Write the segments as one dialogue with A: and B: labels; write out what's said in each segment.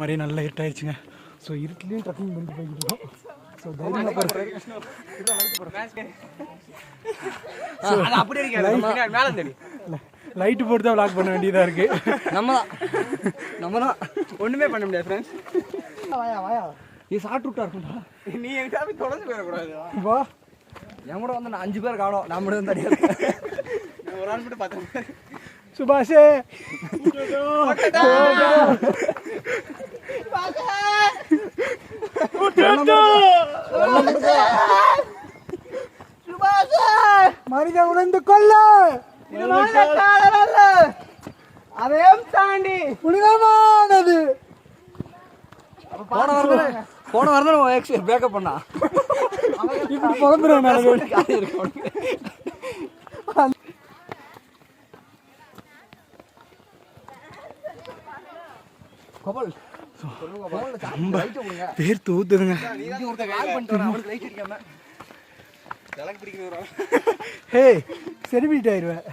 A: மாதிரி நல்லா இருட்டாயிடுச்சுங்க. So இருட்டுலேயும் trekking பண்ணிட்டு போய்கிட்டு இருக்கோம். ஸோ தைரியமாக லைட்டு போட்டு தான் விளாக் பண்ண வேண்டியதாக இருக்குது.
B: நம்ம தான் ஒன்றுமே பண்ண முடியாது ஃப்ரெண்ட்ஸ்.
A: வாயா இது ஷார்ட் ரூட்டாக இருக்கும்டா.
B: நீ எங்கிட்ட போய் தொடர்ந்து போயிடக்கூடாது.
A: வா
B: என் கூட வந்து 5 பேர் காணோம். நான் மட்டும் தனியாக ஒரு ஆள் மட்டும் பார்த்தேன்.
A: சுபாஷே மனித உணர்ந்து கொள்ள
B: அதையும் தாண்டி
A: புனிதமானது.
B: போன வாரம் பேக்கப் பண்ணா
A: இப்படி புலம்புறேன். பேர் தூத்துதுங்க. ஹே செலிபிரிட்டி ஆயிடுவேன்.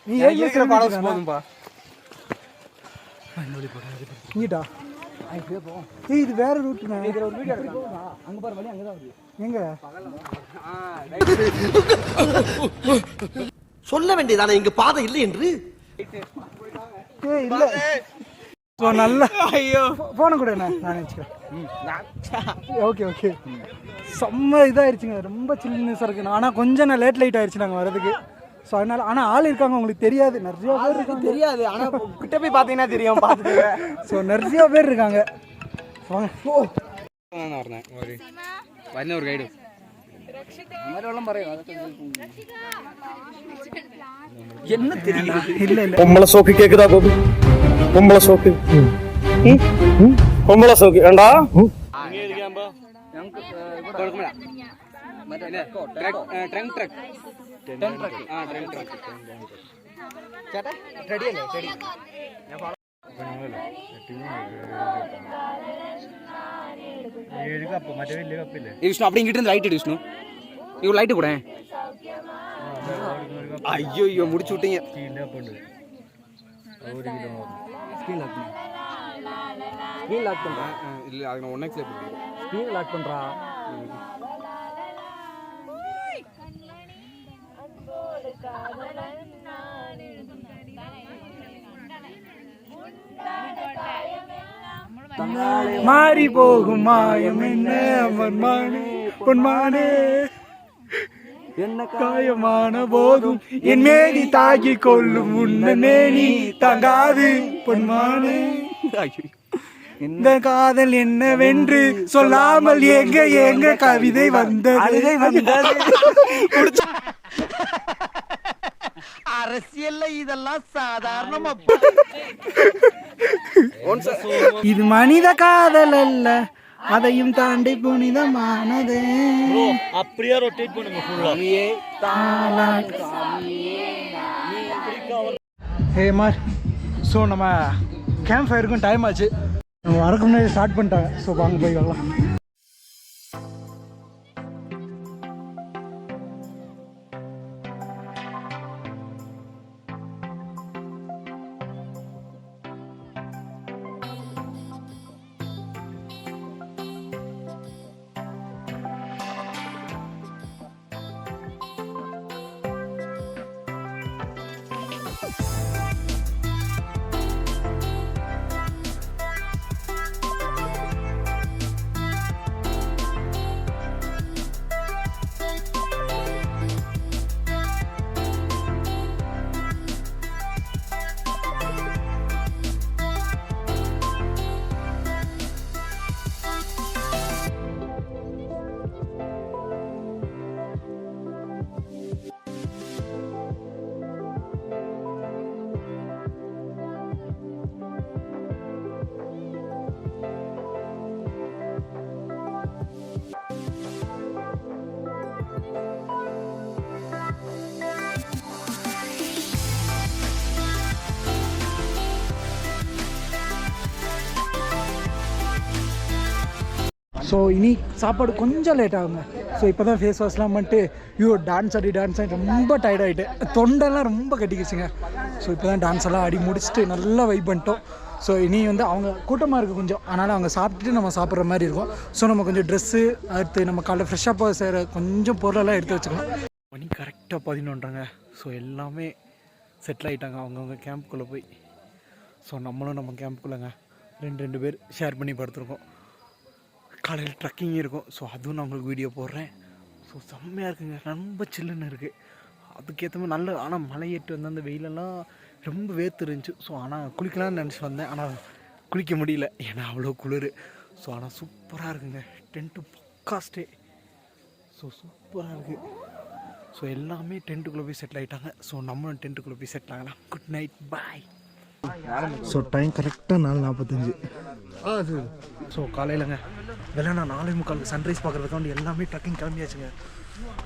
A: நீ போதும்பா இங்கிட்டா. இது வேற ரூட்.
B: அங்க பாரு வழி அங்கதான் வருது.
A: எங்க
C: சொல்ல வேண்டியதானே இங்க பாதை இல்லை என்று.
A: இல்ல ஸோ நல்லா ஐயோ போன கூட நான் நினச்சிக்கிறேன். ஓகே ஓகே செம்ம இதாகிடுச்சுங்க. ரொம்ப சில்னஸாக இருக்குண்ணா. ஆனால் கொஞ்சம் நான் லேட் ஆயிடுச்சு நாங்கள் வரதுக்கு. ஸோ அதனால் ஆனால் ஆள் இருக்காங்க உங்களுக்கு தெரியாது. நிறையா பேர் இருக்காங்க
B: தெரியாது. ஆனால் கிட்ட போய் பார்த்தீங்கன்னா தெரியும். பார்த்துட்டு
A: ஸோ நிறையா பேர் இருக்காங்க. வாங்க
B: வரேன் ஒரு கைடு என்ன தெரியல.
A: இல்லை இல்லை
C: பொம்பளை சோக்கு கேக்குதா கோபி? பொம்பளை சோக்கு பொம்பளை சோக்கு ஏண்டா
B: விஷ்ணு அப்படி இங்கிட்ட இருந்து லைட் விஷ்ணு இவ்வளோ லைட்டு கூட. ஐயோ ஐயோ முடிச்சு விட்டீங்க. ஸ்க்ரீன் லாக் பண்ணுறா. இல்லை அது நான் 1x ஸ்க்ரீன் லாக் பண்ணுறா.
A: மாறி போகும் மாயம் என்ன அமர்மானே பொன்மானே
B: என்ன
A: காயமான போதும் என் மேனி தாக்கி கொள்ளும் உன்ன மேனி தாங்காது பொன்மானே. இந்த காதல் என்னவென்று சொல்லாமல் எங்க எங்க கவிதை வந்தது.
C: அரசியல்ல இதெல்லாம் சாதாரணமா.
A: இது மனித காதல் அல்ல, அதையும் தாண்டி புனிதமானது.
C: அப்படியே ரொட்டேட் பண்ணுங்க.
A: ஹே மார். ஸோ நம்ம கேம்ப் ஃபயருக்கும் டைம் ஆச்சு. நம்ம வரக்கு முன்னாடி ஸ்டார்ட் பண்ணிட்டாங்க. ஸோ வாங்க போய் வரலாம். ஸோ இனி சாப்பாடு கொஞ்சம் லேட் ஆகுங்க. ஸோ இப்போ தான் ஃபேஸ் வாஷ்லாம் பண்ணிட்டு டான்ஸ் ஆடி ரொம்ப டயர்ட் ஆகிட்டு தொண்டெல்லாம் ரொம்ப கட்டிக்கிச்சுங்க. ஸோ இப்போ தான் டான்ஸ் எல்லாம் ஆடி முடிச்சுட்டு நல்லா வைப் பண்ணிட்டோம். ஸோ இனி வந்து அவங்க கூட்டமாக இருக்குது கொஞ்சம், அதனால் அவங்க சாப்பிட்டுட்டு நம்ம சாப்பிட்ற மாதிரி இருக்கும். ஸோ நம்ம கொஞ்சம் ட்ரெஸ்ஸு அடுத்து நம்ம காலைல ஃப்ரெஷ்ஷாக போக செய்கிற கொஞ்சம் பொருளெல்லாம் எடுத்து வச்சுக்கலாம். மணி கரெக்டாக 11:00. ஸோ எல்லாமே செட்டில் ஆகிட்டாங்க அவங்கவுங்க கேம்புக்குள்ளே போய். ஸோ நம்மளும் நம்ம கேம்புக்குள்ளேங்க ரெண்டு பேர் ஷேர் பண்ணி படுத்துருக்கோம். காலையில் ட்ரக்கிங் இருக்கும். ஸோ அதுவும் நான் உங்களுக்கு வீடியோ போடுறேன். ஸோ செம்மையாக இருக்குங்க, ரொம்ப சில்லுன்னு இருக்குது. அதுக்கேற்ற மாதிரி நல்ல, ஆனால் மலை ஏற்று வந்து அந்த வெயிலெல்லாம் ரொம்ப வேர்த்து இருந்துச்சு. ஸோ ஆனால் குளிக்கலாம்னு நினச்சி வந்தேன், ஆனால் குளிக்க முடியல ஏன்னா அவ்வளோ குளிர். ஸோ ஆனால் சூப்பராக இருக்குங்க, டென்ட்டு பக்கா ஸ்டே. ஸோ சூப்பராக இருக்குது. ஸோ எல்லாமே டென்ட்டுக்குள்ளே போய் செட்டில் ஆகிட்டாங்க. ஸோ நம்மளும் டென்ட்டுக்குள்ளே போய் செட்டில் ஆகலாம். குட் நைட், பாய். ஸோ டைம் கரெக்டாக 4:45. சரி. ஸோ காலையிலங்க வெள்ளனா 4:45 சன்ரைஸ் பார்க்குறதுக்காண்டி எல்லாமே ட்ரக்கிங் கிளம்பியாச்சுங்க.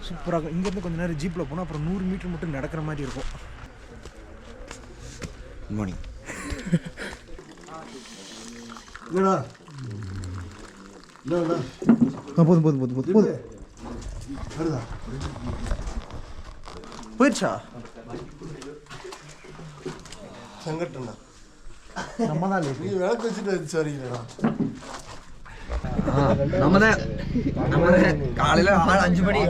A: சூப்பராக. இங்கேருந்து கொஞ்சம் நேரம் ஜீப்பில் போனால் அப்புறம் 100 மீட்டர் மட்டும் நடக்கிற மாதிரி இருக்கும். Good morning. போதும் போயிடுச்சா?
D: சங்கட்டண்ணா
A: நம்ம தான்
D: நீ விளக்கு வச்சுட்டு சரிங்களா?
B: நம்ம காலையில் 5 மணி.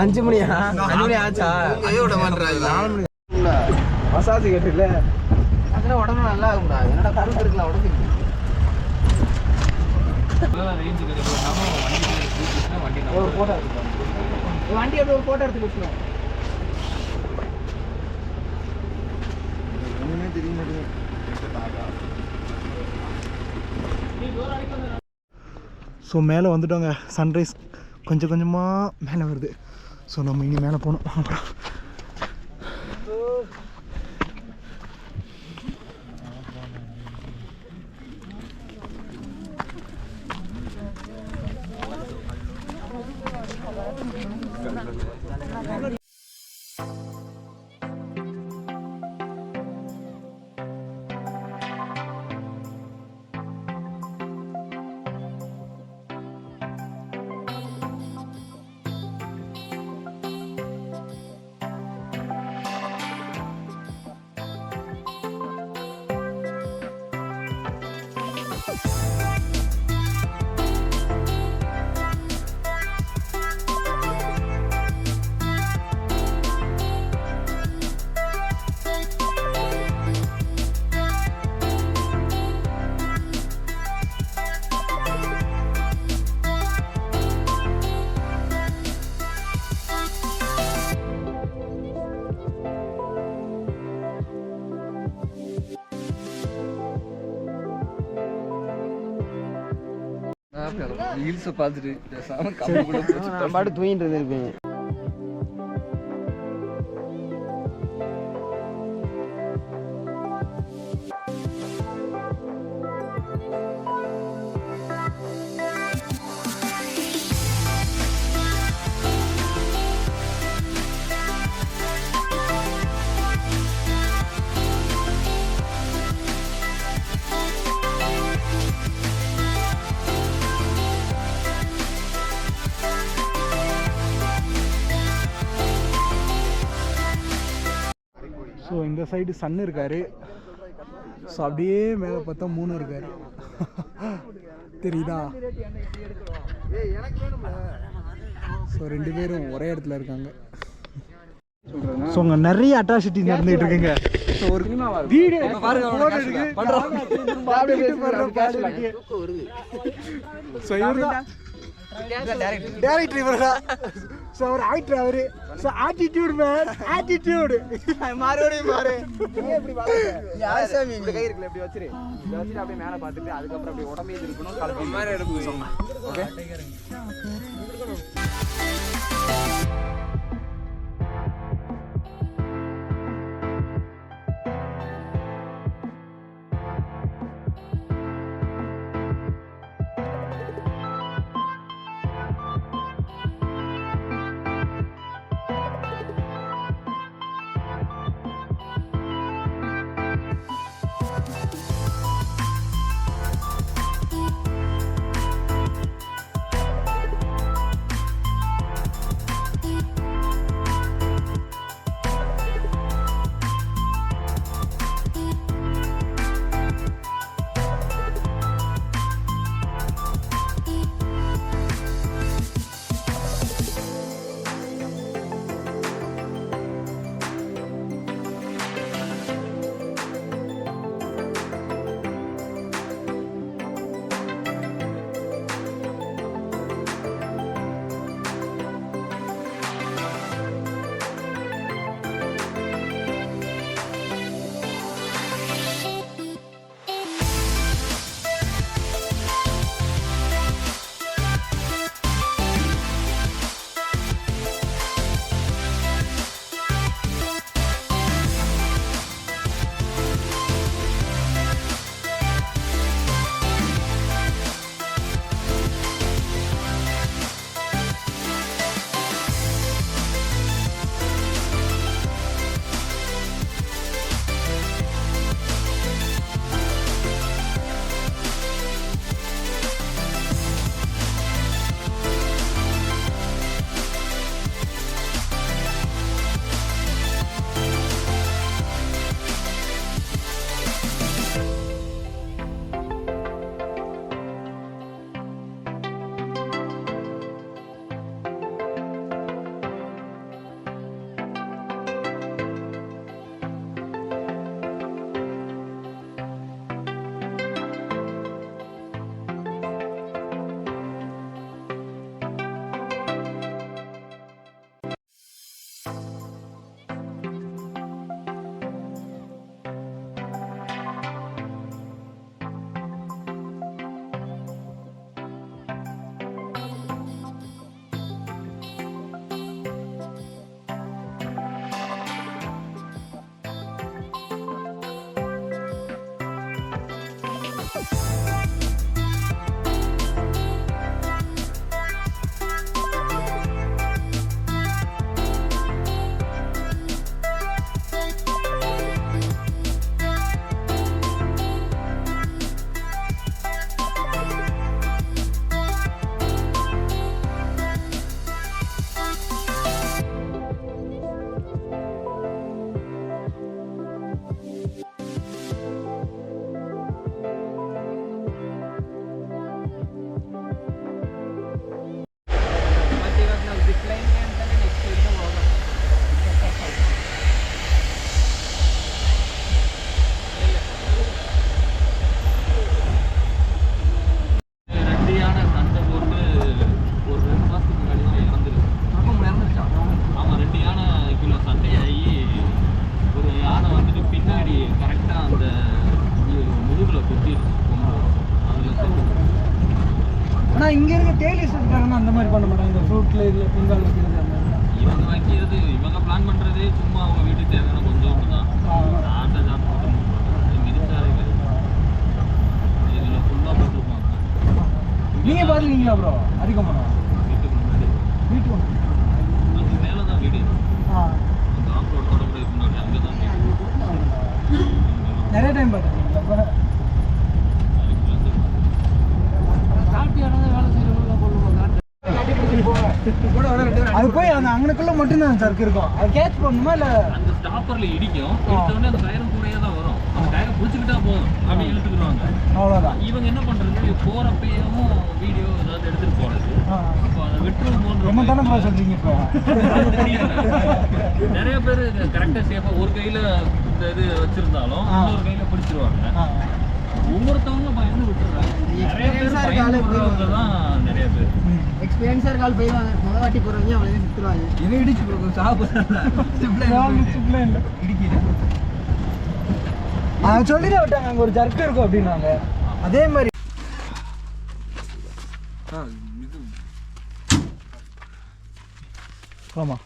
B: 5 மணியா? 5 மணி ஆச்சா? மசாஜ் கேட்டுல அதெல்லாம் உடம்பு நல்லா இருக்கும்டா. என்னடா கரும்பு இருக்கலாம் உடம்புக்கு. ஒரு போட்டோ எடுத்துக்கணும். வண்டி அப்படியே ஒரு போட்டோ எடுத்து வச்சுக்கணும். ஒன்றுமே தெரிய மாட்டேங்குது.
A: ஸோ மேலே வந்துட்டோங்க. சன்ரைஸ் கொஞ்சம் கொஞ்சமாக மேலே வருது. ஸோ நம்ம இங்கே மேலே போகணும். அப்புறம்
B: ரீல்ஸை பார்த்துட்டு பேசாமல் கம்மி கூட நான் பாட்டு தூங்கிட்டு இருந்திருப்பேன்.
A: ஸோ இந்த சைடு சன் இருக்கார். ஸோ அப்படியே மேலே பார்த்தா 3 இருக்கார். தெரியுதா? ஸோ 2 பேரும் ஒரே இடத்துல இருக்காங்க. ஸோ அங்கே நிறைய அட்ராசிட்டி நடந்துகிட்டு இருக்குங்க. ஸோ ஒரு வீடியோ ஸோ இவர் தான் டேரக்டர். இவர் தான். ஸோ அவர் ஆக்டர். அவர் ஸோ ஆட்டிடியூட் மேன், ஆட்டிடியூட் மறுபடியும் பாரு.
B: இப்படி கை இருக்குல்ல, இப்படி வச்சிரு. இப்படி வச்சுட்டு அப்படியே மேலே பார்த்துட்டு அதுக்கப்புறம் அப்படியே உடம்பே இருக்கணும். மாதிரி எடுக்கணும். ஓகே.
A: ஆனால் இங்கே இருக்க தேயிலை எஸ்டேட்காரங்க அந்த மாதிரி பண்ண மாட்டாங்க. இந்த ஃப்ரூட்டில் இதில் பொங்கல் வைக்கிறது அந்த மாதிரி.
E: இவங்க வைக்கிறது இவங்க பிளான் பண்ணுறதே சும்மா அவங்க வீட்டுக்கு தேவையான கொஞ்சோண்டு தான். ஆட்டை சாப்பிட்டு மிதிச்சாரு இதில் ஃபுல்லாக போட்டுருப்பாங்க.
A: நீங்கள் பார்த்துருக்கீங்களா ப்ரோ? அதிகமாக
E: வீட்டுக்கு முன்னாடி
A: வீட்டு ஒன்று
E: அது மேலே தான் வீடு.
A: ஆ
E: அந்த ஆஃப் ரோட் தொடர்பு முன்னாடி அங்கே தான் வீடு.
A: நிறைய டைம் பார்த்துருக்கீங்களா இப்போ? அது போய் அந்த அங்கனுக்குள்ள மட்டும்தான் சர்க்கு இருக்கும். அது கேட்ச் பண்ணணுமா இல்லை?
E: அந்த ஸ்டாப்பர்ல இடிக்கும். இடிச்சோடனே அந்த டயரும் கூடயே தான் வரும். அந்த டயரை பிடிச்சிக்கிட்டா போதும், அப்படியே இழுத்துக்கிடுவாங்க.
A: அவ்வளோதான்.
E: இவங்க என்ன பண்றது, போறப்பயும் வீடியோ ஏதாவது எடுத்துட்டு போறது. இப்போ அதை விட்டுரும் போன்ற
A: என்ன தானே ப்ரோ சொல்றீங்க இப்போ?
E: நிறைய பேர் கரெக்டா சேஃபா ஒரு கையில இந்த இது வச்சிருந்தாலும் இன்னொரு கையில பிடிச்சிருவாங்க. ஒவ்வொருத்தவங்களும் பயந்து விட்டுறாங்க. நிறைய பேர் பயந்து விடுறவங்க தான் நிறைய பேர்.
B: எக்ஸ்பீரியன்ஸாக இருக்கால் போயிடுவாங்க. முதல் வாட்டி போகிறவங்க அவளே நிறுத்துருவாங்க. என்ன இடிச்சு போகும் சாப்பிட்றாங்க.
A: சொல்லிதான் விட்டாங்க அங்கே ஒரு ஜர்க்கு இருக்கும் அப்படின்னாங்க. அதே மாதிரி ஆமாம்.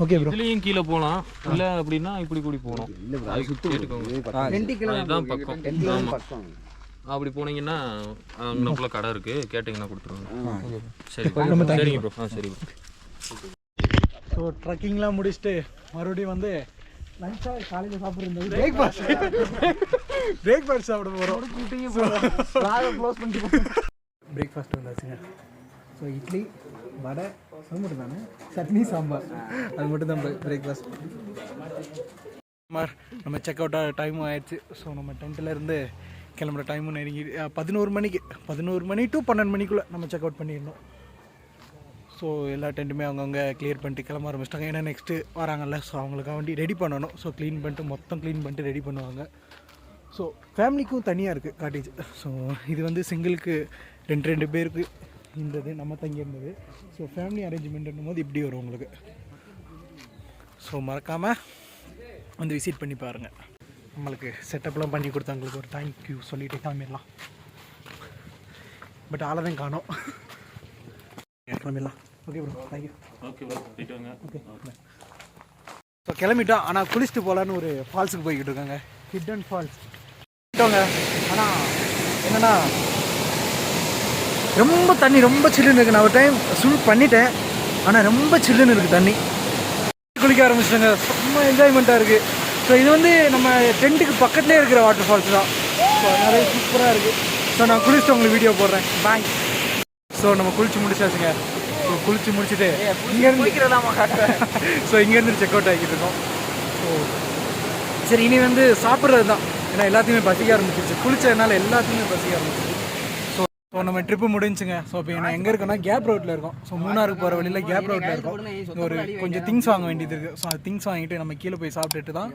A: Okay bro.
E: இதுலயும் கீழே போகலாம், இல்ல அப்படின்னா இப்படி கூடி போகணும். அதுதான் பக்கம். ஆமா. அப்படி போனீங்கன்னா அங்கனக்குள்ள கடை இருக்கு, கேட்டிங்கன்னா கொடுத்துருவாங்க. சரி சரிங்க ப்ரோ. சரி ப்ரோ.
A: ஸோ ட்ரக்கிங்லாம் முடிச்சுட்டு மறுபடியும் வந்து லஞ்சா காலையில் சாப்பிட்றது பிரேக்ஃபாஸ்ட் சாப்பிட போகிறோம். க்ளோஸ் பண்ணிட்டு பிரேக்ஃபாஸ்ட் வந்தாச்சுங்க. ஸோ இட்லி வடை அது மட்டும் தானே, சட்னி சாம்பார், அது மட்டும் தான் பிரேக்ஃபாஸ்ட். நம்ம செக் அவுட் டைமும் ஆயிடுச்சு. ஸோ நம்ம டென்ட்லேருந்து கிளம்புற டைமும் நெருங்கி 11 மணிக்கு 11 மணி டு 12 மணிக்குள்ளே நம்ம செக் அவுட் பண்ணிடணும். ஸோ எல்லா டென்ட்டுமே அவங்கவுங்க கிளியர் பண்ணிட்டு கிளம்ப ஆரம்பிச்சிட்டாங்க. ஏன்னா நெக்ஸ்ட்டு வராங்கல்ல, ஸோ அவங்களுக்காக வேண்டி ரெடி பண்ணணும். ஸோ க்ளீன் பண்ணிட்டு மொத்தம் க்ளீன் பண்ணிட்டு ரெடி பண்ணுவாங்க. ஸோ ஃபேமிலிக்கும் தனியாக இருக்குது காட்டேஜ். ஸோ இது வந்து சிங்கிளுக்கு 2 பேருக்கு இருந்தது, நம்ம தங்கி இருந்தது. ஸோ ஃபேமிலி அரேஞ்ச்மெண்ட்னும் போது இப்படி வரும் உங்களுக்கு. ஸோ மறக்காமல் வந்து விசிட் பண்ணி பாருங்கள். நம்மளுக்கு செட்டப்லாம் பண்ணி கொடுத்தவங்களுக்கு ஒரு தேங்க்யூ சொல்லிட்டு கிளம்பிடலாம். பட் ஆளை தான் காணோம். கிளம்பிடலாம். Okay bro, thank you.
E: Okay bro, போயிட்டு வாங்க.
A: ஓகே. ஸோ கிளம்பிட்டோம். ஆனால் குளிச்சுட்டு போகலான்னு ஒரு ஃபால்ஸுக்கு போய்கிட்டு இருக்காங்க, ஹிடன் ஃபால்ஸ். போயிட்டோங்க. ஆனால் என்னென்னா ரொம்ப தண்ணி ரொம்ப சில்லுன்னு இருக்குது. நான் ஒரு டைம் ஸ்விம் பண்ணிட்டேன், ஆனால் ரொம்ப சில்லுன்னு இருக்குது தண்ணி. குளிக்க ஆரம்பிச்சிட்டாங்க, ரொம்ப என்ஜாய்மெண்ட்டாக இருக்குது. ஸோ இது வந்து நம்ம டென்ட்டுக்கு பக்கத்துலேயே இருக்கிற வாட்டர் ஃபால்ஸ் தான். ஸோ நிறைய சூப்பராக இருக்குது. ஸோ நான் குளிச்சுட்டு உங்களுக்கு வீடியோ போடுறேன். பாய். ஸோ நம்ம குளிச்சு முடிச்சாச்சுங்க. ஸோ குளிச்சு முடிச்சுட்டு ஸோ இங்கேருந்து செக் அவுட் ஆகிக்கிட்டு இருக்கோம். ஸோ சரி, இனி வந்து சாப்பிட்றது தான். ஏன்னா எல்லாத்தையுமே பசிக்க ஆரம்பிச்சிருச்சு. குளிச்சதுனால எல்லாத்தையுமே பசிக்க ஆரம்பிச்சிருச்சு. ஸோ நம்ம ட்ரிப்பு முடிஞ்சுங்க. ஸோ இப்போ நான் எங்கே இருக்கோன்னா கேப் ரோட்டில் இருக்கோம். ஸோ மூணாருக்கு போகிற வழியில் கேப் ரோட்டில் இருக்கோம். இங்கே ஒரு கொஞ்சம் திங்ஸ் வாங்க வேண்டியது இருக்குது. ஸோ அது திங்ஸ் வாங்கிட்டு நம்ம கீழே போய் சாப்பிட்டுட்டு தான்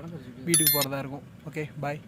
A: வீட்டுக்கு போகிறதா இருக்கும். ஓகே, பாய்.